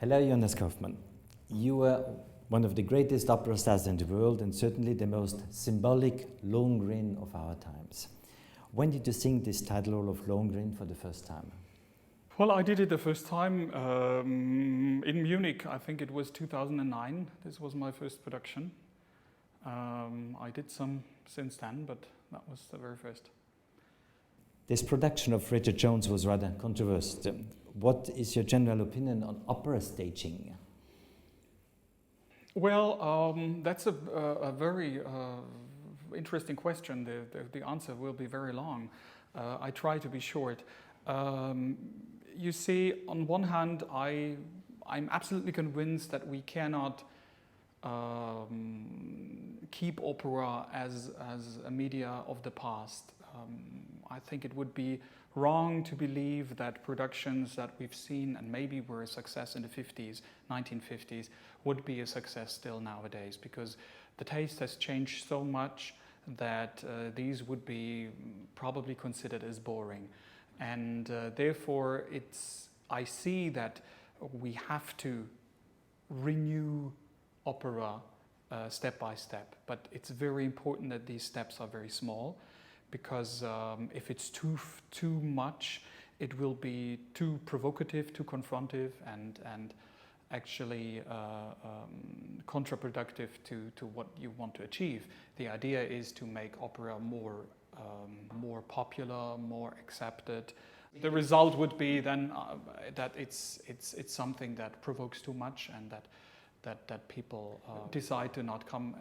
Hello, Jonas Kaufmann. You are one of the greatest opera stars in the world and certainly the most symbolic Lohengrin of our times. When did you sing this title role of Lohengrin for the first time? Well, I did it the first time in Munich. I think it was 2009. This was my first production. I did some since then, but that was the very first. This production of Richard Jones was rather controversial. What is your general opinion on opera staging? Well, that's a very interesting question. The answer will be very long. I try to be short. You see, on one hand, I'm absolutely convinced that we cannot keep opera as a media of the past. I think it would be wrong to believe that productions that we've seen and maybe were a success in the 50s, 1950s, would be a success still nowadays, because the taste has changed so much that these would be probably considered as boring. And therefore, I see that we have to renew opera step by step. But it's very important that these steps are very small, because if it's too much, it will be too provocative, too confrontive, and actually counterproductive to what you want to achieve. The idea is to make opera more popular, more accepted. The result would be then that it's something that provokes too much, and that people decide to not come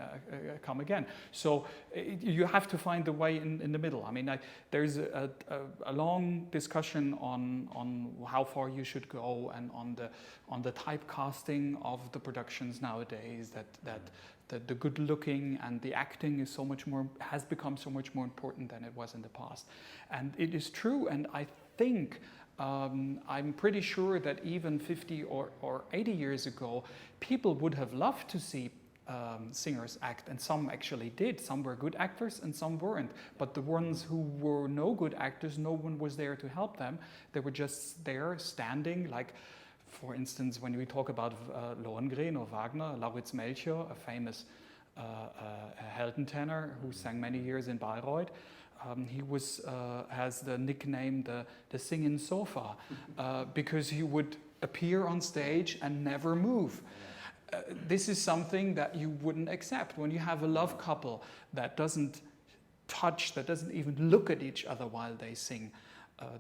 again. So you have to find the way in the middle. I mean, there's a long discussion on how far you should go, and on the typecasting of the productions nowadays. That the good looking and the acting has become so much more important than it was in the past. And it is true, and I think I'm pretty sure that even 50 or 80 years ago, people would have loved to see singers act, and some actually did. Some were good actors and some weren't. But the ones who were no good actors, no one was there to help them. They were just there standing, like, for instance, when we talk about Lohengrin or Wagner, Lauritz Melchior, a famous Heldentenor who sang many years in Bayreuth. He has the nickname the singing sofa because he would appear on stage and never move. This is something that you wouldn't accept when you have a love couple that doesn't touch, that doesn't even look at each other while they sing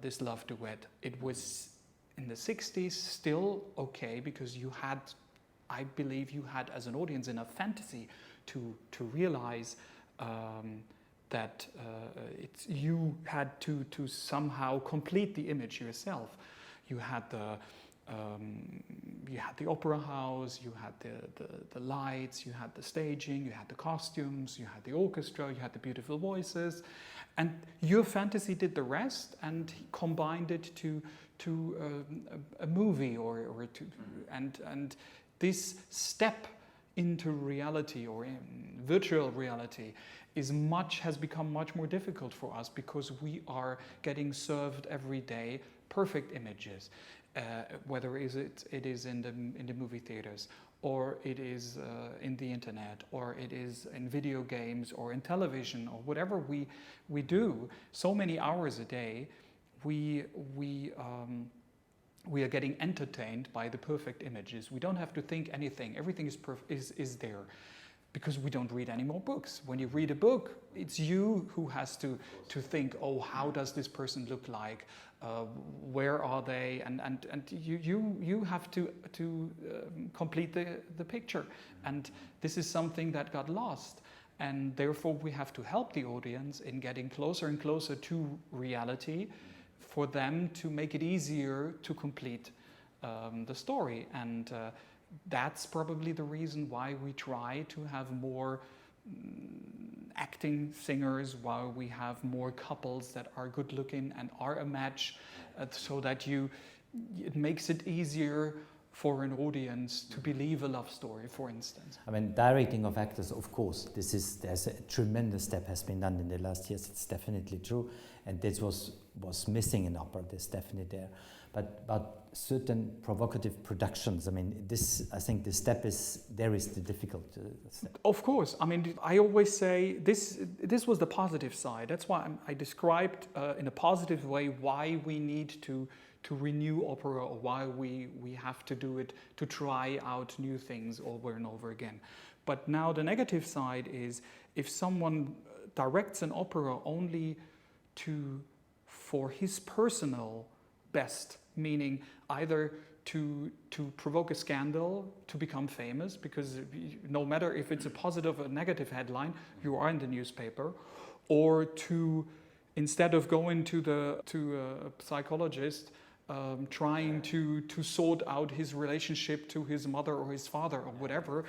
this love duet. It was in the 60s still okay, because I believe you had as an audience enough fantasy to realize that you had to somehow complete the image yourself. You had the opera house, you had the lights, you had the staging, you had the costumes, you had the orchestra, you had the beautiful voices, and your fantasy did the rest, and he combined it to a movie and this step into reality, or in virtual reality, has become much more difficult for us, because we are getting served every day perfect images, whether it is in the movie theaters, or it is in the internet, or it is in video games, or in television, or whatever we do. So many hours a day, we are getting entertained by the perfect images. We don't have to think anything. Everything is there, because we don't read any more books. When you read a book, it's you who has to think, oh, how does this person look like? Where are they? And you have to complete the picture. And this is something that got lost. And therefore, we have to help the audience in getting closer and closer to reality, for them to make it easier to complete the story. And that's probably the reason why we try to have more acting singers, while we have more couples that are good looking and are a match, so that it makes it easier for an audience to believe a love story, for instance. I mean, directing of actors, of course, there's a tremendous step has been done in the last years. It's definitely true, and this was missing in opera. This definitely there. but certain provocative productions. I mean, I think the step is the difficult step. Of course. I mean, I always say this was the positive side. That's why I described in a positive way why we need to renew opera, or why we have to do it, to try out new things over and over again. But now the negative side is, if someone directs an opera only for his personal best, meaning either to provoke a scandal, to become famous, because no matter if it's a positive or negative headline, you are in the newspaper, or to, instead of going to a psychologist, trying to sort out his relationship to his mother or his father or whatever,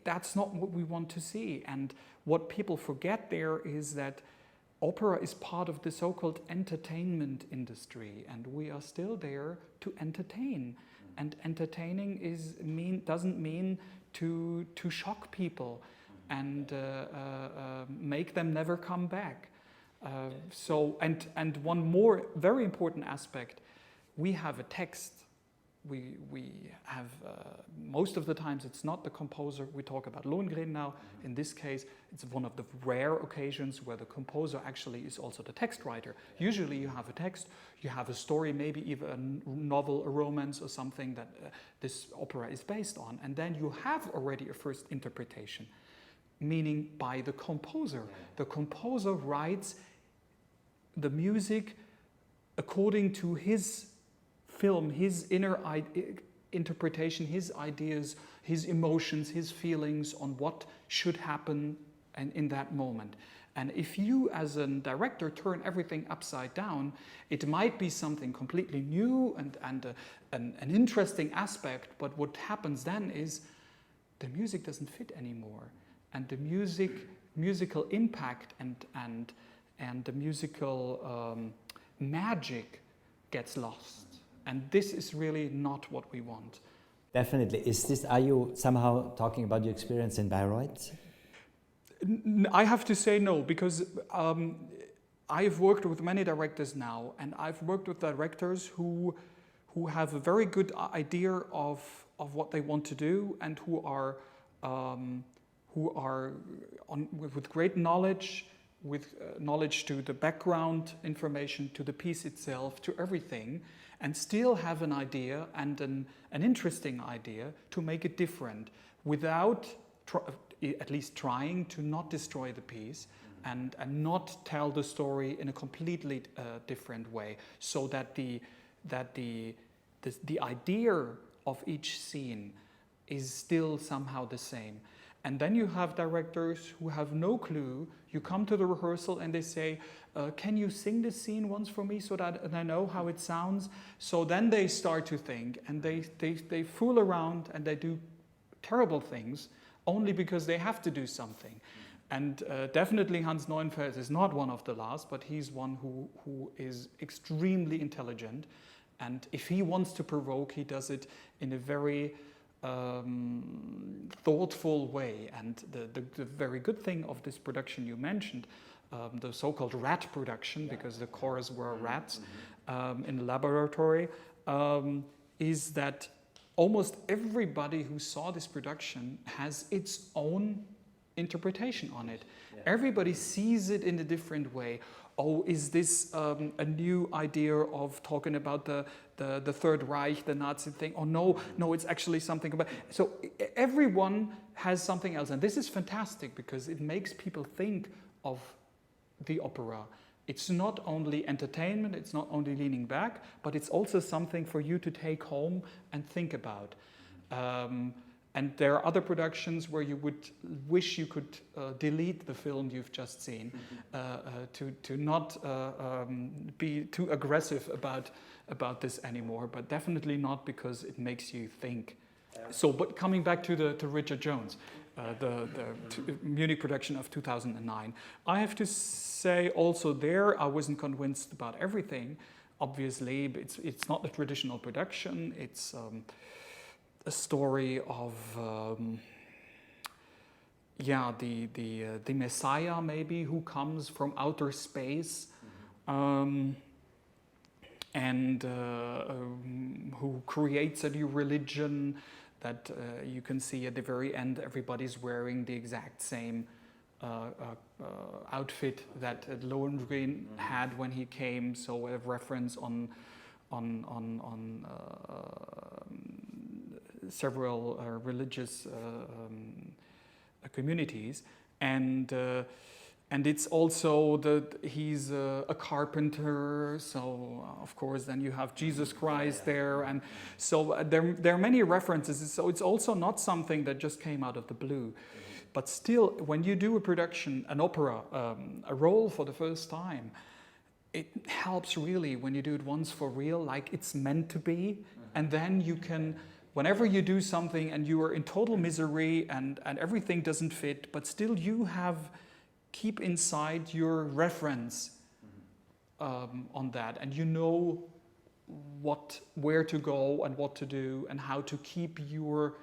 that's not what we want to see. And what people forget there is that opera is part of the so-called entertainment industry, and we are still there to entertain. And entertaining doesn't mean to shock people and make them never come back. And one more very important aspect, we have a text. We have, most of the times it's not the composer. We talk about Lohengrin now. In this case, it's one of the rare occasions where the composer actually is also the text writer. Usually you have a text, you have a story, maybe even a novel, a romance or something that this opera is based on. And then you have already a first interpretation, meaning by the composer. The composer writes the music according to his film, his inner interpretation, his ideas, his emotions, his feelings on what should happen in that moment. And if you as a director turn everything upside down, it might be something completely new and an interesting aspect, but what happens then is the music doesn't fit anymore. And the musical impact and the musical magic gets lost. And this is really not what we want. Definitely. Are you somehow talking about your experience in Bayreuth? I have to say no, because I've worked with many directors now, and I've worked with directors who have a very good idea of what they want to do, and who are with great knowledge, with knowledge to the background information, to the piece itself, to everything, and still have an idea and an interesting idea to make it different, without at least trying to not destroy the piece and not tell the story in a completely different way, so that the idea of each scene is still somehow the same. And then you have directors who have no clue. You come to the rehearsal and they say, can you sing this scene once for me so that I know how it sounds? So then they start to think, and they fool around and they do terrible things only because they have to do something. And definitely Hans Neuenfels is not one of the last, but he's one who is extremely intelligent. And if he wants to provoke, he does it in a very thoughtful way. And the very good thing of this production you mentioned, the so-called rat production, because the chorus were rats in the laboratory, is that almost everybody who saw this production has its own interpretation on it. Yeah. Everybody sees it in a different way. Oh, is this a new idea of talking about the Third Reich, the Nazi thing? Oh, no, it's actually something about... So everyone has something else. And this is fantastic because it makes people think of the opera. It's not only entertainment, it's not only leaning back, but it's also something for you to take home and think about. And there are other productions where you would wish you could delete the film you've just seen, to not be too aggressive about this anymore, but definitely not because it makes you think. So, but coming back to Richard Jones, the Munich production of 2009, I have to say also there I wasn't convinced about everything. Obviously, it's not a traditional production. It's a story of the Messiah maybe, who comes from outer space, and who creates a new religion that you can see at the very end. Everybody's wearing the exact same outfit that Lohengrin had when he came, so a reference on several religious communities, and it's also that he's a carpenter, so of course then you have Jesus Christ there, and so there are many references. So it's also not something that just came out of the blue. But still, when you do a production, an opera, a role for the first time, it helps really when you do it once for real, like it's meant to be. And then you can, whenever you do something and you are in total misery and everything doesn't fit, but still you keep inside your reference on that. And you know where to go and what to do and how to keep your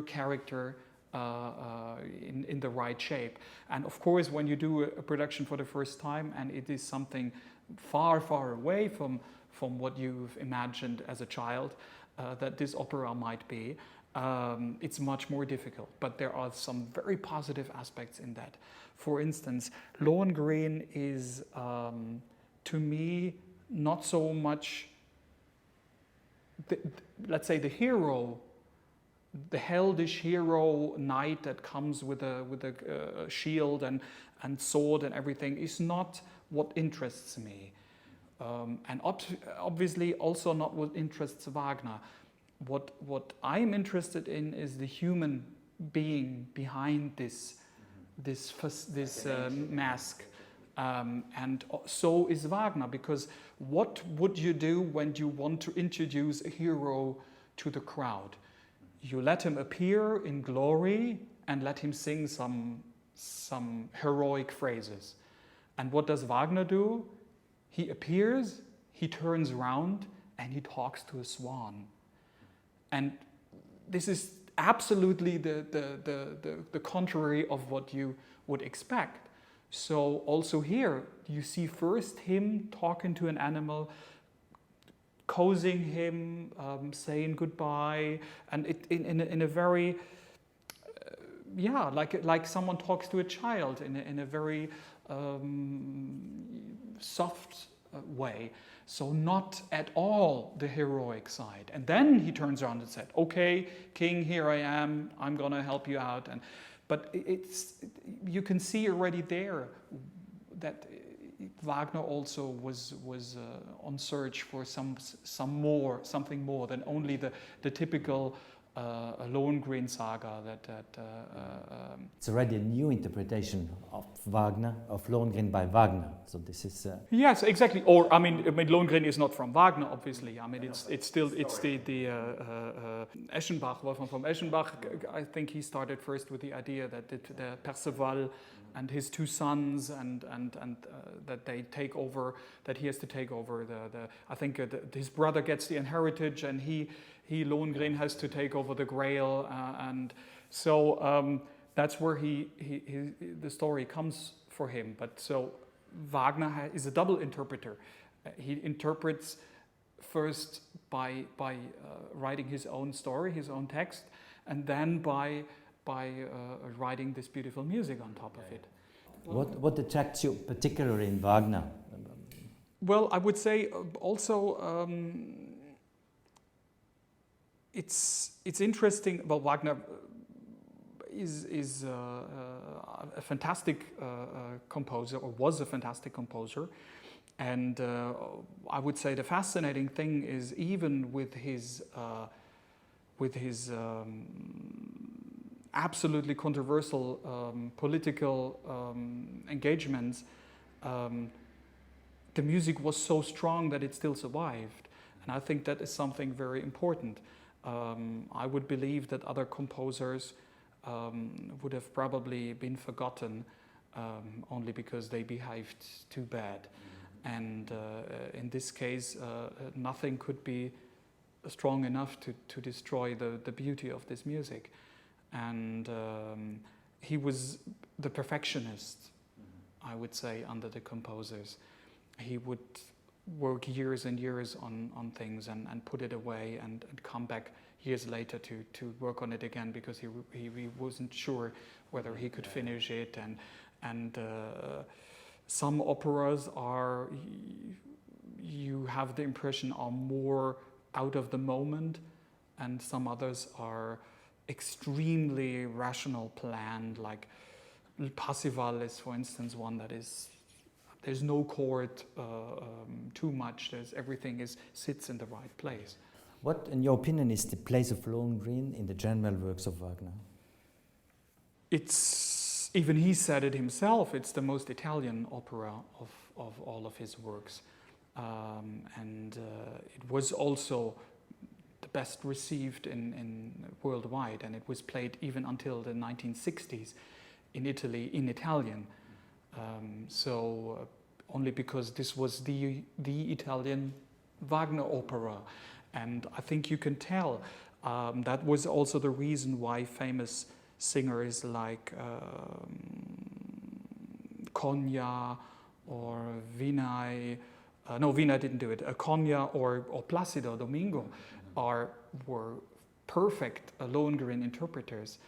character in the right shape. And of course, when you do a production for the first time and it is something far, far away from what you've imagined as a child that this opera might be, it's much more difficult. But there are some very positive aspects in that. For instance, Lohengrin is, to me, not so much, let's say, the hero, the hellish hero knight that comes with a shield and sword and everything is not what interests me, and obviously also not what interests Wagner. What I'm interested in is the human being behind this mask, and so is Wagner, because what would you do when you want to introduce a hero to the crowd? You let him appear in glory and let him sing some heroic phrases. And what does Wagner do? He appears, he turns around, and he talks to a swan. And this is absolutely the contrary of what you would expect. So also here, you see first him talking to an animal, cozying him, saying goodbye, and in a very, like someone talks to a child in a very soft way. So not at all the heroic side. And then he turns around and said, "Okay, king, here I am. I'm gonna help you out." But you can see already there that Wagner also was on search for something more than only the typical Lohengrin saga. It's already a new interpretation of Wagner, of Lohengrin by Wagner. So this is yes, exactly. Or I mean, Lohengrin is not from Wagner, obviously. I mean, it's the Eschenbach, Wolfgang von Eschenbach. I think he started first with the idea that the Perceval and his two sons and that they take over, that he has to take over I think his brother gets the inheritance and he Lohengrin has to take over the Grail, and so that's where the story comes for him. But so Wagner is a double interpreter. He interprets first by writing his own story, his own text, and then by writing this beautiful music on top of it. What attracts you particularly in Wagner? Well, I would say also it's interesting. Well, Wagner is a fantastic composer, or was a fantastic composer, and I would say the fascinating thing is even with his absolutely controversial political engagements, the music was so strong that it still survived, and I think that is something very important. I would believe that other composers would have probably been forgotten only because they behaved too bad. And in this case, nothing could be strong enough to destroy the beauty of this music. And he was the perfectionist, I would say, under the composers. He would work years and years on things and put it away and come back years later to work on it again because he wasn't sure whether he could finish it. And some operas are, you have the impression, are more out of the moment, and some others are extremely rational, planned, like Passival is, for instance, one that is, there's no chord too much, everything sits in the right place. What, in your opinion, is the place of Lohengrin in the general works of Wagner? It's, even he said it himself, it's the most Italian opera of all of his works. It was also the best received in worldwide, and it was played even until the 1960s in Italy in Italian. Only because this was the Italian Wagner opera. And I think you can tell that was also the reason why famous singers like Anja or Vinay, no, Vinay didn't do it, Anja or Placido Domingo were perfect Lohengrin interpreters.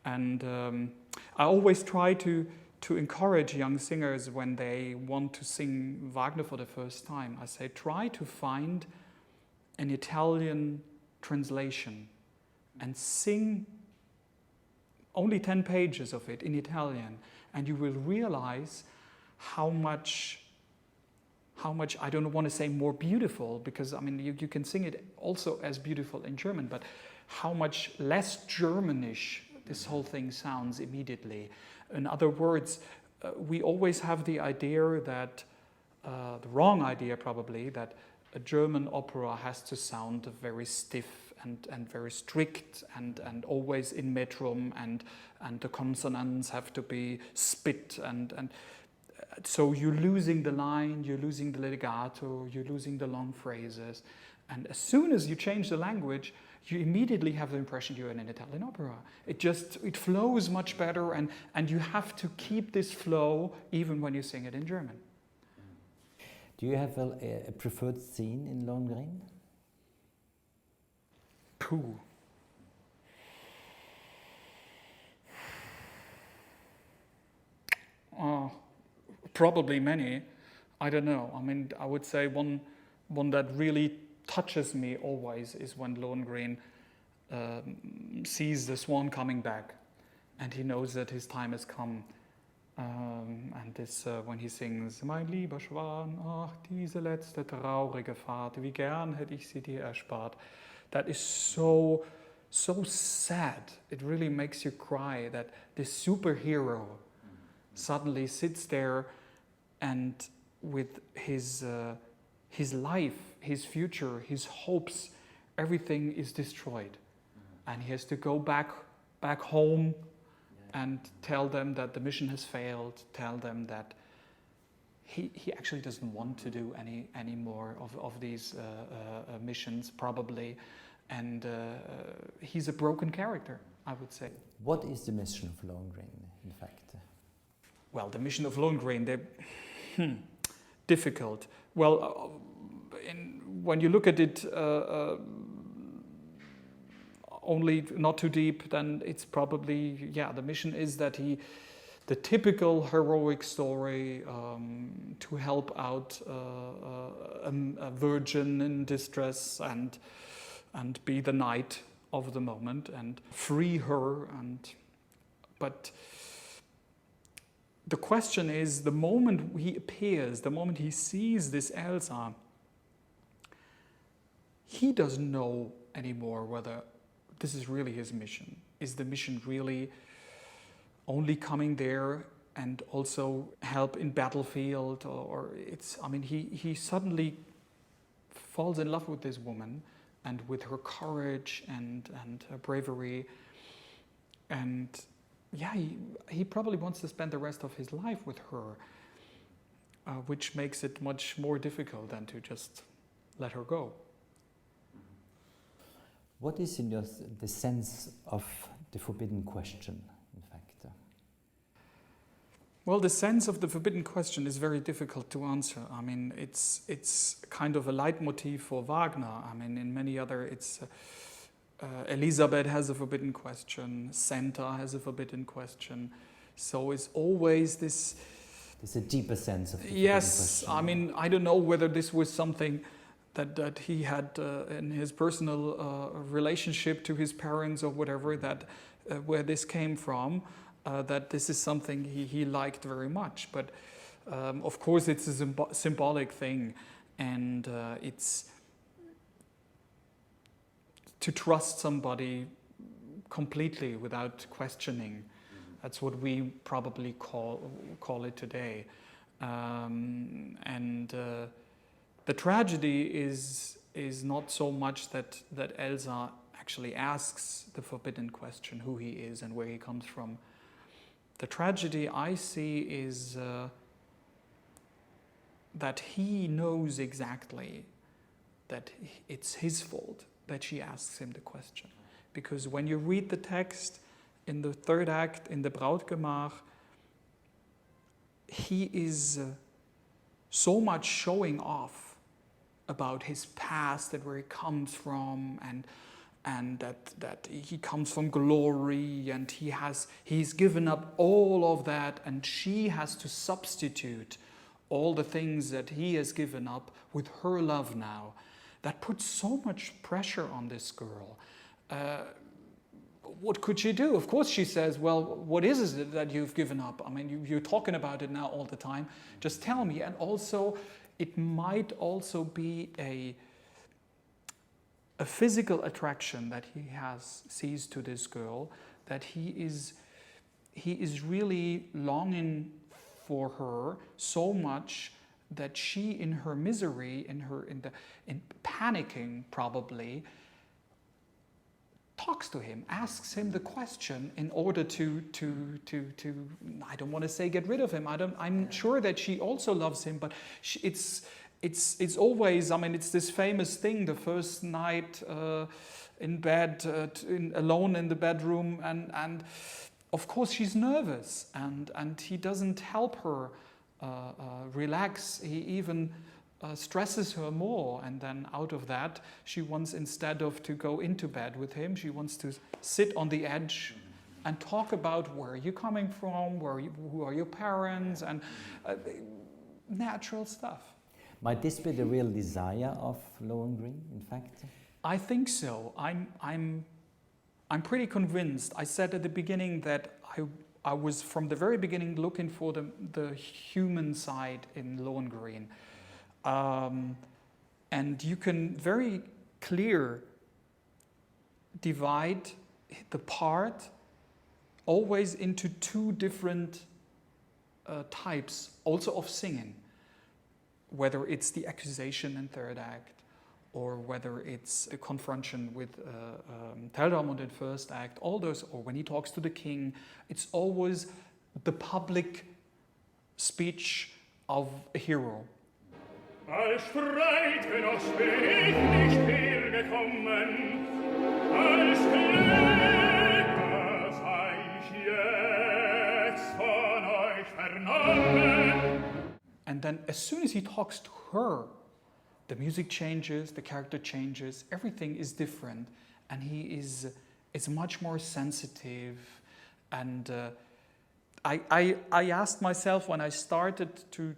And I always try to encourage young singers when they want to sing Wagner for the first time. I say, try to find an Italian translation and sing only 10 pages of it in Italian, and you will realize how much, I don't want to say more beautiful, because I mean you can sing it also as beautiful in German, but how much less Germanish this whole thing sounds immediately. In other words, we always have the idea that, the wrong idea probably, that a German opera has to sound very stiff and very strict and always in metrum, and the consonants have to be spit, and so you're losing the line, you're losing the legato, you're losing the long phrases, and as soon as you change the language, you immediately have the impression you're in an Italian opera. It flows much better, and you have to keep this flow even when you sing it in German. Do you have a preferred scene in Lohengrin? Pooh. Probably many. I don't know. I mean, I would say one that really touches me always is when Lohengrin sees the swan coming back, and he knows that his time has come. And this, when he sings, mein lieber Schwan, ach, diese letzte traurige Fahrt, wie gern hätte ich sie dir erspart. That is so sad. It really makes you cry that this superhero suddenly sits there, and with his life, his future, his hopes, everything is destroyed. And he has to go back home and tell them that the mission has failed, tell them that he actually doesn't want to do any more of these missions, probably. And he's a broken character, I would say. What is the mission of Lohengrin, in fact? Well, the mission of Lohengrin, they're difficult. Well, when you look at it only not too deep, then it's probably, the mission is that the typical heroic story to help out a virgin in distress and be the knight of the moment and free her. But the question is, the moment he appears, the moment he sees this Elsa, he doesn't know anymore whether this is really his mission. Is the mission really only coming there and also help in battlefield, or it's, I mean, he suddenly falls in love with this woman and with her courage and her bravery, and he probably wants to spend the rest of his life with her, which makes it much more difficult than to just let her go. What is in the sense of the forbidden question, in fact? Well, the sense of the forbidden question is very difficult to answer. I mean, it's kind of a leitmotif for Wagner. I mean, in many other, it's Elisabeth has a forbidden question, Senta has a forbidden question. So it's always this... There's a deeper sense of the yes, forbidden question. I mean, I don't know whether this was something that he had in his personal relationship to his parents or whatever, that where this came from. That this is something he liked very much. But of course it's a symbolic thing, and it's to trust somebody completely without questioning. That's what we probably call it today. The tragedy is not so much that Elsa actually asks the forbidden question, who he is and where he comes from. The tragedy I see is that he knows exactly that it's his fault that she asks him the question. Because when you read the text in the third act, in the Brautgemach, he is so much showing off about his past and where he comes from, and that he comes from glory, and he's given up all of that, and she has to substitute all the things that he has given up with her love now. That puts so much pressure on this girl. What could she do? Of course she says, well, what is it that you've given up? I mean, you're talking about it now all the time. Just tell me. And also, it might also be a physical attraction that he sees to this girl, that he is really longing for her so much that she, in her misery, in panicking probably, talks to him, asks him the question in order to I don't want to say get rid of him. I'm sure that she also loves him, but it's always, I mean, it's this famous thing, the first night in bed, alone in the bedroom, and of course she's nervous, and he doesn't help her relax. He even stresses her more, and then out of that, she wants, instead of to go into bed with him, she wants to sit on the edge and talk about where you're coming from, who are your parents, and natural stuff. Might this be the real desire of Lohengrin, in fact? I think so. I'm pretty convinced. I said at the beginning that I was from the very beginning looking for the human side in Lohengrin. And you can very clear divide the part always into two different types, also of singing. Whether it's the accusation in third act, or whether it's a confrontation with Telramund in first act, all those, or when he talks to the king, it's always the public speech of a hero. Als Streitgenoss bin ich nicht hergekommen, als Kläger sei ich jetzt von euch vernommen. And then as soon as he talks to her, the music changes, the character changes, everything is different, and he is much more sensitive. And I asked myself when I started to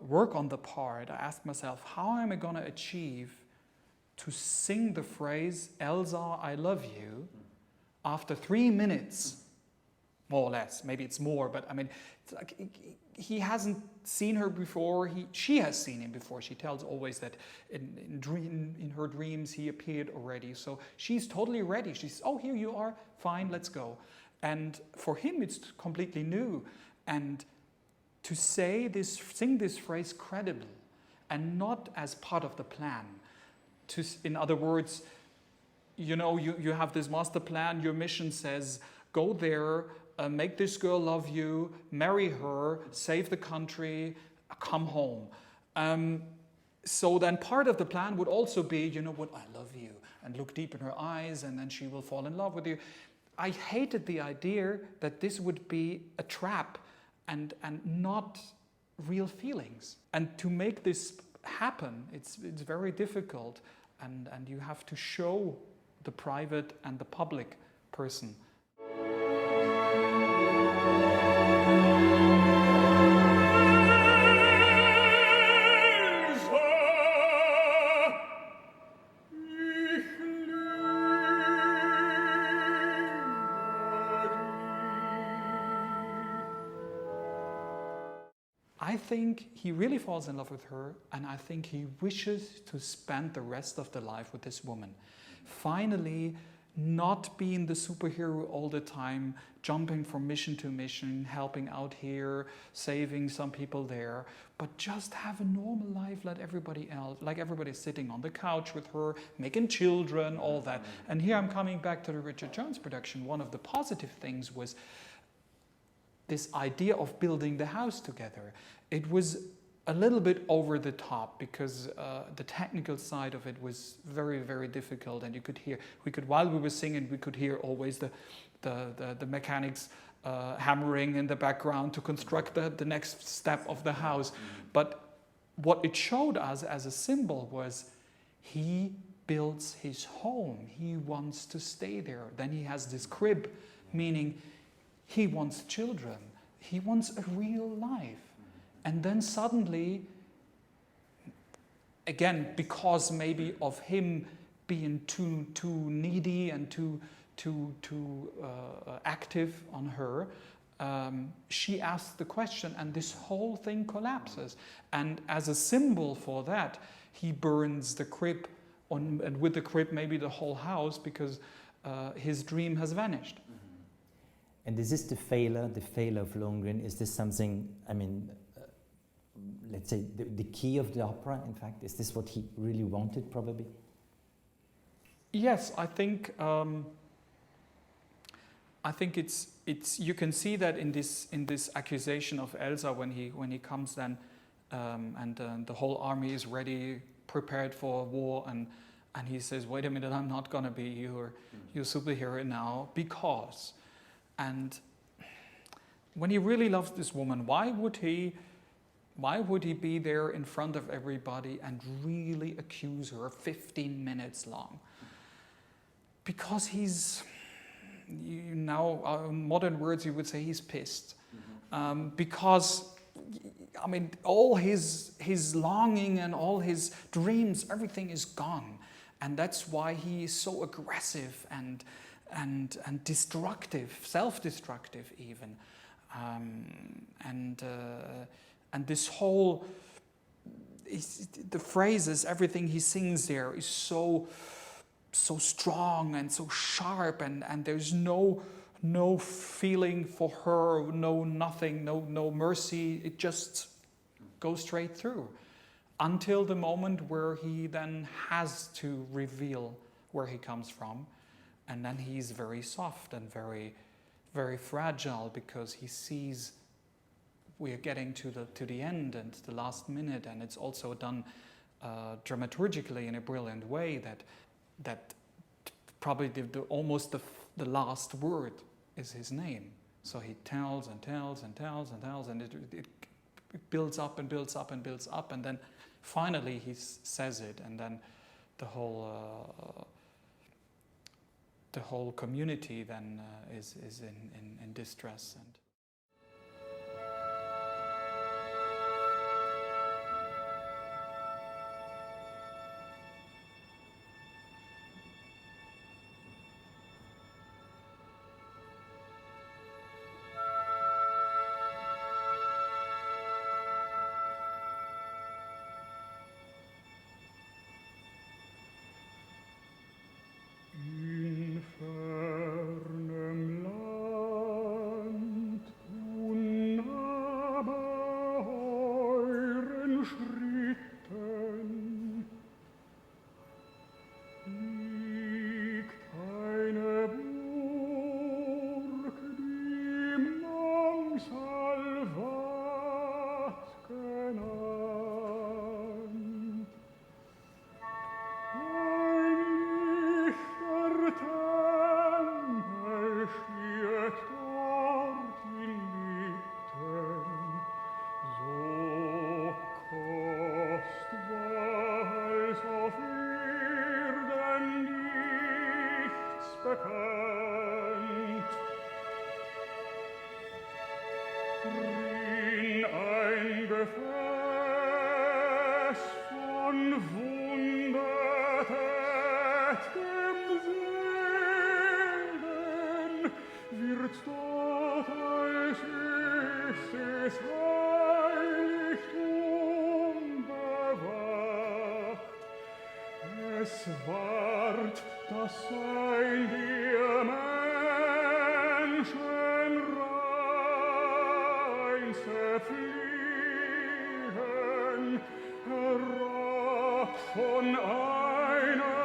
work on the part, I asked myself, how am I going to achieve to sing the phrase, Elsa, I love you, after 3 minutes, more or less. Maybe it's more, but I mean, it's like, he hasn't seen her before. She has seen him before. She tells always that in her dreams he appeared already. So she's totally ready. She's, oh, here you are, fine, let's go. And for him it's completely new. And to sing this phrase credible and not as part of the plan. In other words, you know, you have this master plan, your mission says, go there, make this girl love you, marry her, save the country, come home. So then part of the plan would also be, you know what, I love you, and look deep in her eyes, and then she will fall in love with you. I hated the idea that this would be a trap and not real feelings. And to make this happen, it's very difficult, and you have to show the private and the public person. I think he really falls in love with her, and I think he wishes to spend the rest of the life with this woman. Finally, not being the superhero all the time, jumping from mission to mission, helping out here, saving some people there, but just have a normal life like everybody else, like everybody's sitting on the couch with her, making children, all that. And here I'm coming back to the Richard Jones production. One of the positive things was this idea of building the house together. It was a little bit over the top because the technical side of it was very, very difficult, and you could hear, while we were singing, we could hear always the mechanics hammering in the background to construct the next step of the house. But what it showed us as a symbol was he builds his home. He wants to stay there. Then he has this crib, meaning he wants children. He wants a real life. And then suddenly, again, because maybe of him being too needy and too active on her, she asks the question, and this whole thing collapses. And as a symbol for that, he burns the crib, and with the crib maybe the whole house, because his dream has vanished. And is this the failure of Lohengrin? Is this something, I mean, let's say the key of the opera, in fact? Is this what he really wanted, probably? Yes, I think it's you can see that in this accusation of Elsa when he comes then and the whole army is ready, prepared for war, and he says, wait a minute, I'm not gonna be your superhero now, because. And when he really loves this woman, why would he be there in front of everybody and really accuse her 15 minutes long? Because he's, now in modern words you would say he's pissed. Because, I mean, all his longing and all his dreams, everything is gone. And that's why he is so aggressive and destructive, self-destructive even, and this whole, the phrases, everything he sings there is so strong and so sharp, and there's no feeling for her, nothing, no mercy. It just goes straight through until the moment where he then has to reveal where he comes from. And then he's very soft and very, very fragile, because he sees we are getting to the end and the last minute, and it's also done dramaturgically in a brilliant way that probably almost the last word is his name. So he tells and tells and tells and tells, and it builds up and builds up and builds up, and then finally he says it, and then the whole community then is in distress. And in fernem Land bekannt. Drin ein Gefäß von wundertätigem Segen wird dort als höchstes Heiligtum bewacht. Es ward das Sein der Menschen reinste Fliehen herab von einer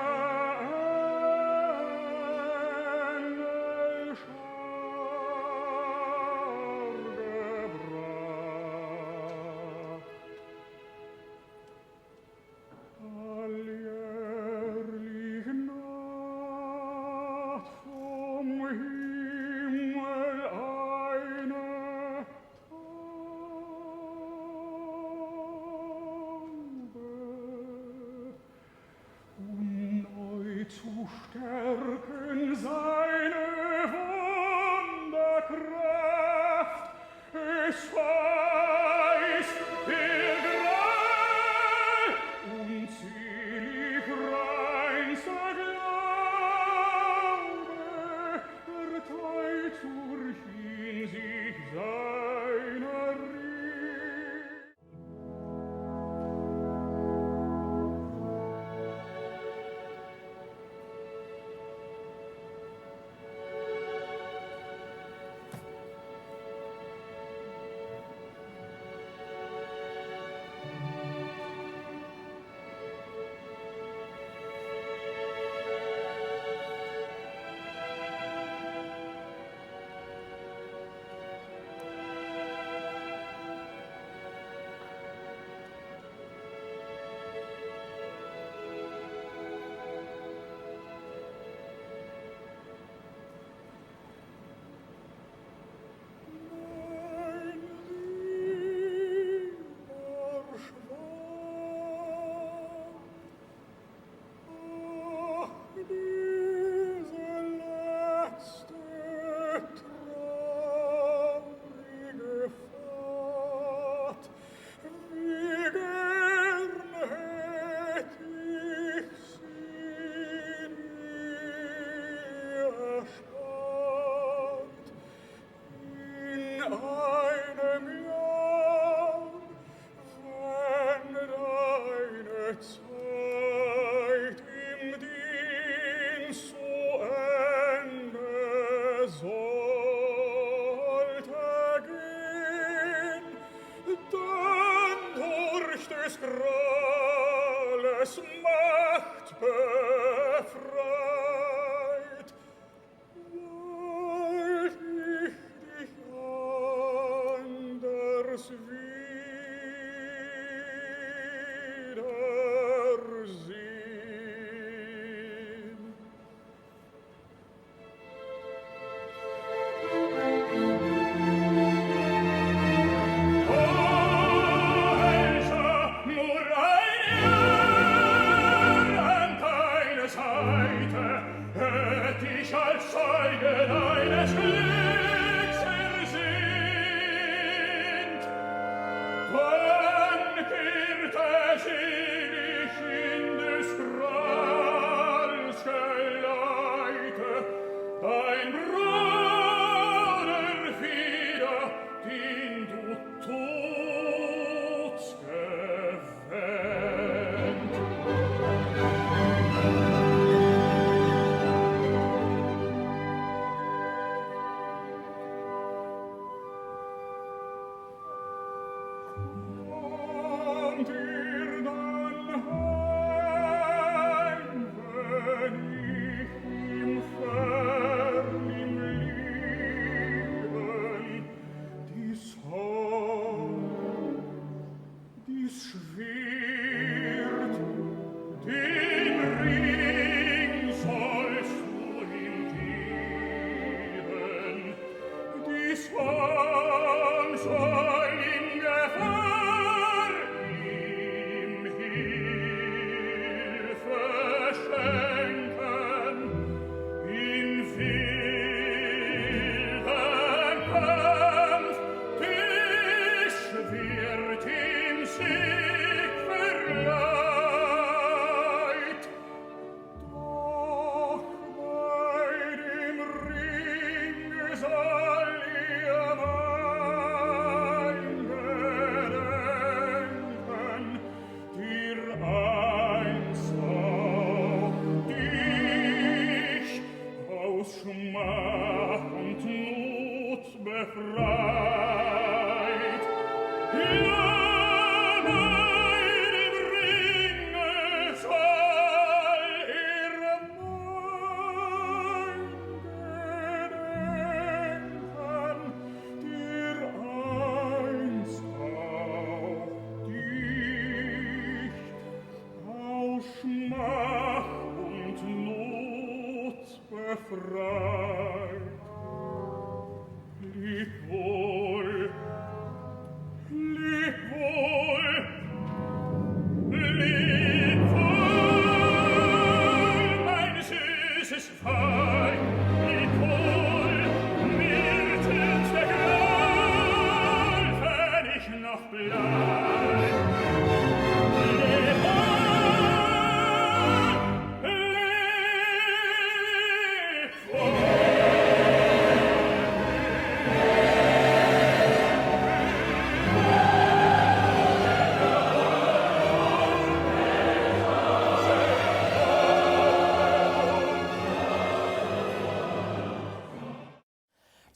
Engelschar gebracht. Alljährlich naht vom Himmel eine Taube,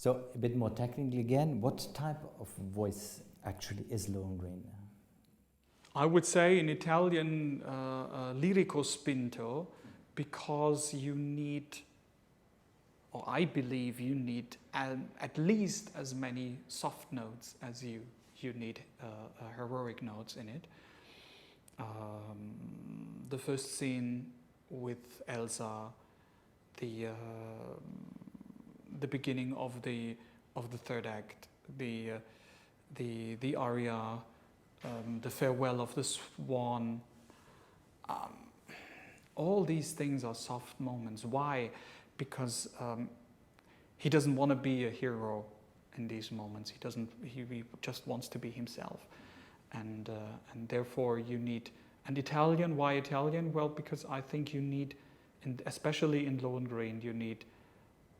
So a bit more technically again, what type of voice actually is Lohengrin? I would say in Italian lirico spinto, because you need, or I believe you need at least as many soft notes as you need heroic notes in it. The first scene with Elsa, the beginning of the third act, the aria, the farewell of the swan. All these things are soft moments. Why? Because he doesn't want to be a hero in these moments. He just wants to be himself, and therefore you need. And Italian. Why Italian? Well, because I think you need, especially in Lohengrin, you need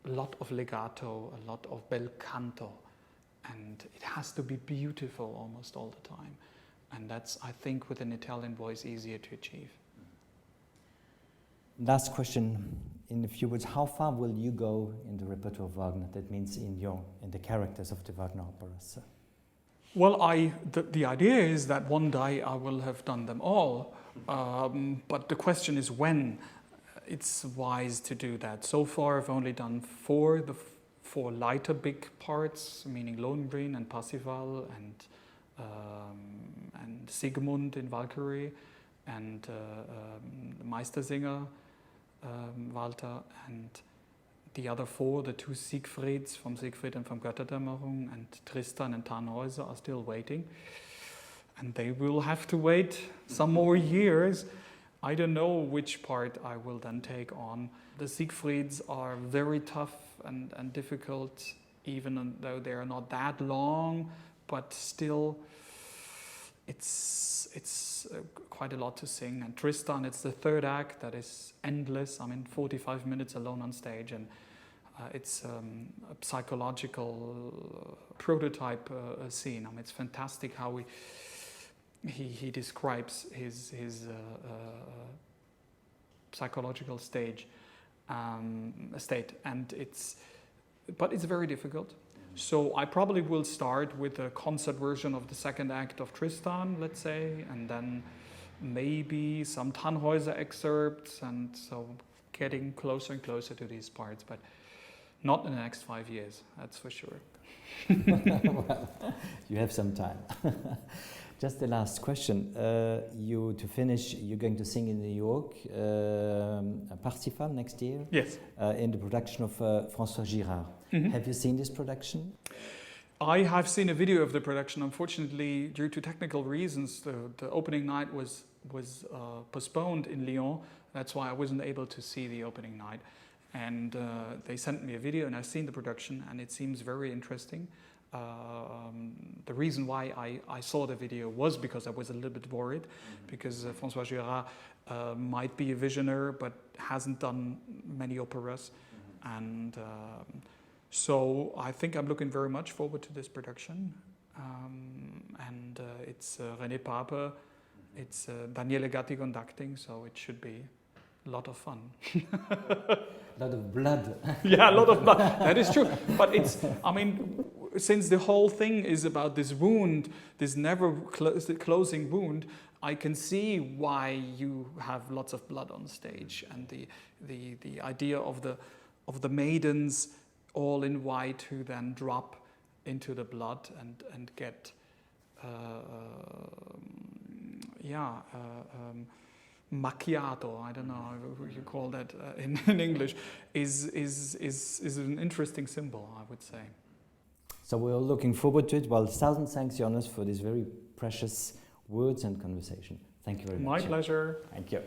a lot of legato, a lot of bel canto, and it has to be beautiful almost all the time. And that's, I think, with an Italian voice, easier to achieve. Last question, in a few words, how far will you go in the repertoire of Wagner? That means in the characters of the Wagner operas. Well, the idea is that one day I will have done them all, but the question is when it's wise to do that. So far, I've only done four lighter big parts, meaning Lohengrin and Parsifal and Siegmund in Valkyrie and Meistersinger, Walter, and the other four, the two Siegfrieds from Siegfried and from Götterdämmerung, and Tristan and Tannhäuser are still waiting. And they will have to wait some more years. I don't know which part I will then take on. The Siegfrieds are very tough and difficult, even though they are not that long, but still it's quite a lot to sing. And Tristan, it's the third act that is endless. I mean, 45 minutes alone on stage, and it's a psychological prototype scene. I mean, it's fantastic how he describes his psychological state, and but it's very difficult. So I probably will start with a concert version of the second act of Tristan, let's say, and then maybe some Tannhäuser excerpts, and so getting closer and closer to these parts, but not in the next 5 years, that's for sure. Well, you have some time. Just the last question. To finish, you're going to sing in New York, Parsifal next year? Yes. In the production of François Girard. Mm-hmm. Have you seen this production? I have seen a video of the production. Unfortunately, due to technical reasons, the opening night was postponed in Lyon. That's why I wasn't able to see the opening night. And they sent me a video, and I've seen the production, and it seems very interesting. The reason why I saw the video was because I was a little bit worried, because François Girard might be a visionary but hasn't done many operas, and so I think I'm looking very much forward to this production. And it's René Pape, it's Daniele Gatti conducting, so it should be a lot of fun. A lot of blood. Yeah, a lot of blood. That is true. But it's, I mean, since the whole thing is about this wound, this never closing wound, I can see why you have lots of blood on stage, and the idea of the maidens all in white who then drop into the blood and get macchiato, I don't know how you call that in English, is an interesting symbol, I would say. So we're looking forward to it. Well, 1,000 thanks, Jonas, for these very precious words and conversation. Thank you very much. My pleasure. Thank you.